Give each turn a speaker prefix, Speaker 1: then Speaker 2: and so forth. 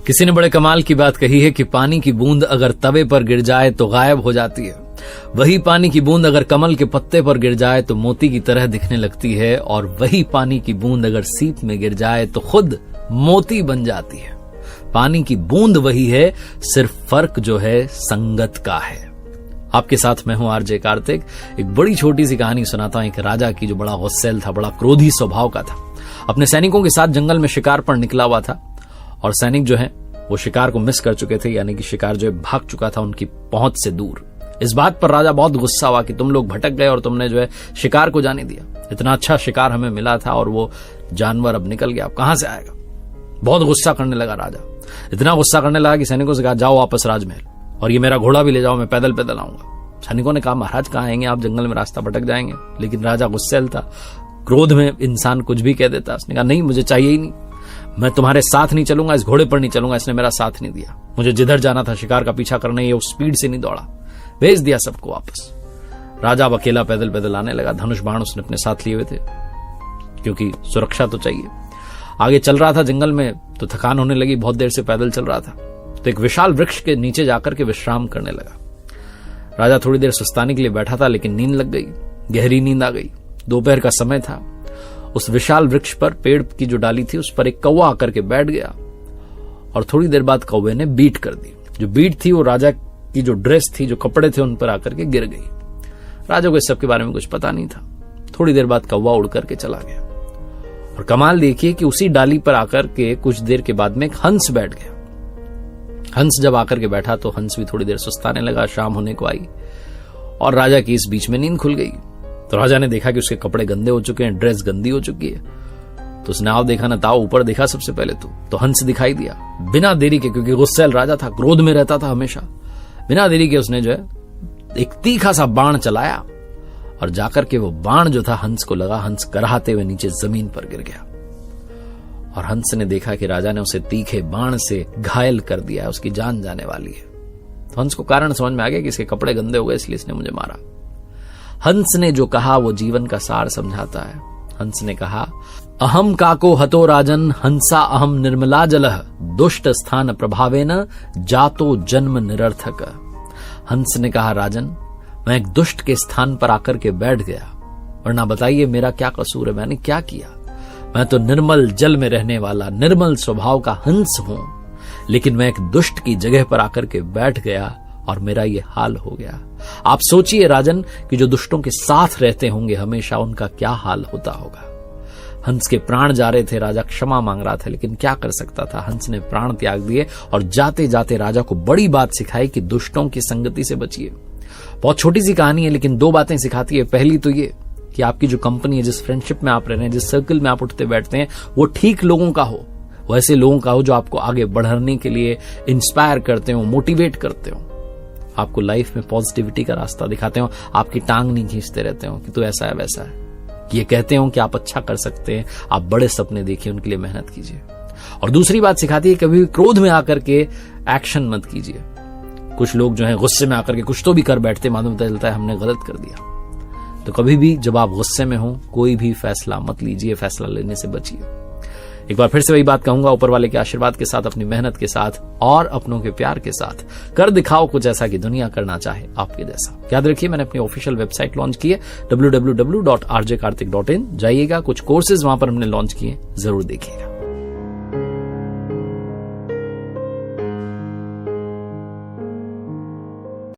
Speaker 1: किसी ने बड़े कमाल की बात कही है कि पानी की बूंद अगर तवे पर गिर जाए तो गायब हो जाती है, वही पानी की बूंद अगर कमल के पत्ते पर गिर जाए तो मोती की तरह दिखने लगती है, और वही पानी की बूंद अगर सीप में गिर जाए तो खुद मोती बन जाती है। पानी की बूंद वही है, सिर्फ फर्क जो है संगत का है। आपके साथ मैं हूं आरजे कार्तिक। एक बड़ी छोटी सी कहानी सुनाता हूं एक राजा की जो बड़ा गुस्सैल था, बड़ा क्रोधी स्वभाव का था। अपने सैनिकों के साथ जंगल में शिकार पर निकला हुआ था और सैनिक जो है वो शिकार को मिस कर चुके थे, यानी कि शिकार जो है भाग चुका था उनकी पहुंच से दूर। इस बात पर राजा बहुत गुस्सा हुआ कि तुम लोग भटक गए और तुमने जो है शिकार को जाने दिया। इतना अच्छा शिकार हमें मिला था और वो जानवर अब निकल गया, अब कहां से आएगा। बहुत गुस्सा करने लगा राजा। इतना गुस्सा करने लगा कि सैनिकों से कहा, जाओ वापस राजमहल और ये मेरा घोड़ा भी ले जाओ, मैं पैदल पैदल आऊंगा। सैनिकों ने कहा, महाराज कहां आएंगे आप, जंगल में रास्ता भटक जाएंगे। लेकिन राजा गुस्सैल था, क्रोध में इंसान कुछ भी कह देता। उसने कहा, नहीं, मुझे चाहिए ही नहीं, मैं तुम्हारे साथ नहीं चलूंगा, इस घोड़े पर नहीं चलूंगा, इसने मेरा साथ नहीं दिया। मुझे जिधर जाना था शिकार का पीछा करने, ये उस स्पीड से नहीं दौड़ा, भेज दिया सबको वापस। राजा अब अकेला पैदल पैदल आने लगा। धनुष बाण उसने अपने साथ लिए हुए थे क्योंकि सुरक्षा तो चाहिए। आगे चल रहा था जंगल में तो थकान होने लगी, बहुत देर से पैदल चल रहा था, तो एक विशाल वृक्ष के नीचे जाकर के विश्राम करने लगा। राजा थोड़ी देर सुस्ताने के लिए बैठा था, लेकिन नींद लग गई, गहरी नींद आ गई। दोपहर का समय था। उस विशाल वृक्ष पर, पेड़ की जो डाली थी उस पर एक कौवा आकर के बैठ गया और थोड़ी देर बाद कौवे ने बीट कर दी। जो बीट थी वो राजा की जो ड्रेस थी, जो कपड़े थे, उन पर आकर के गिर गई। राजा को इस सब के बारे में कुछ पता नहीं था। थोड़ी देर बाद कौवा उड़ करके चला गया और कमाल देखिए कि उसी डाली पर आकर के कुछ देर के बाद में एक हंस बैठ गया। हंस जब आकर के बैठा तो हंस भी थोड़ी देर सुस्ताने लगा। शाम होने को आई और राजा की इस बीच में नींद खुल गई। तो राजा ने देखा कि उसके कपड़े गंदे हो चुके हैं, ड्रेस गंदी हो चुकी है। तो उसने आओ देखा ना ताओ, ऊपर देखा सबसे पहले तो हंस दिखाई दिया। बिना देरी के, क्योंकि गुस्सैल राजा था, क्रोध में रहता था हमेशा, बिना देरी के उसने जो है एक तीखा सा बाण चलाया और जाकर के वो बाण जो था हंस को लगा। हंस कराहते हुए नीचे जमीन पर गिर गया और हंस ने देखा कि राजा ने उसे तीखे बाण से घायल कर दिया है, उसकी जान जाने वाली है। तो हंस को कारण समझ में आ गया कि इसके कपड़े गंदे हो गए, इसलिए इसने मुझे मारा। हंस ने जो कहा वो जीवन का सार समझाता है। हंस ने कहा, अहम काको हतो राजन हंसा अहम निर्मला जलह दुष्ट स्थान प्रभावेन जातो जन्म निरर्थक। हंस ने कहा, राजन, मैं एक दुष्ट के स्थान पर आकर के बैठ गया, वरना बताइए मेरा क्या कसूर है, मैंने क्या किया। मैं तो निर्मल जल में रहने वाला निर्मल स्वभाव का हंस हूं, लेकिन मैं एक दुष्ट की जगह पर आकर के बैठ गया और मेरा ये हाल हो गया। आप सोचिए राजन कि जो दुष्टों के साथ रहते होंगे हमेशा, उनका क्या हाल होता होगा। हंस के प्राण जा रहे थे, राजा क्षमा मांग रहा था, लेकिन क्या कर सकता था। हंस ने प्राण त्याग दिए और जाते जाते राजा को बड़ी बात सिखाई कि दुष्टों की संगति से बचिए। बहुत छोटी सी कहानी है, लेकिन दो बातें सिखाती है। पहली तो ये कि आपकी जो कंपनी है, जिस फ्रेंडशिप में आप रह रहे हैं, जिस सर्कल में आप उठते बैठते हैं, वो ठीक लोगों का हो, वैसे लोगों का हो जो आपको आगे बढ़ने के लिए इंस्पायर करते हो, मोटिवेट करते हो, आपको लाइफ में पॉजिटिविटी का रास्ता दिखाते हो, आपकी टांग नहीं खींचते रहते हो कि तू ऐसा है वैसा है। ये कहते हो कि आप अच्छा कर सकते हैं, आप बड़े सपने देखिए, उनके लिए मेहनत कीजिए। और दूसरी बात सिखाती है, कभी भी क्रोध में आकर के एक्शन मत कीजिए। कुछ लोग जो है गुस्से में आकर के कुछ तो भी कर बैठते, मालूम चलता है हमने गलत कर दिया। तो कभी भी जब आप गुस्से में हो कोई भी फैसला मत लीजिए, फैसला लेने से बचिए। एक बार फिर से वही बात कहूंगा, ऊपर वाले के आशीर्वाद के साथ, अपनी मेहनत के साथ और अपनों के प्यार के साथ कर दिखाओ कुछ ऐसा कि दुनिया करना चाहे आपके जैसा। याद रखिए, मैंने अपनी ऑफिशियल वेबसाइट लॉन्च की है www.rjkartik.in। जाइएगा, कुछ कोर्सेज वहां पर हमने लॉन्च किए, जरूर देखिएगा।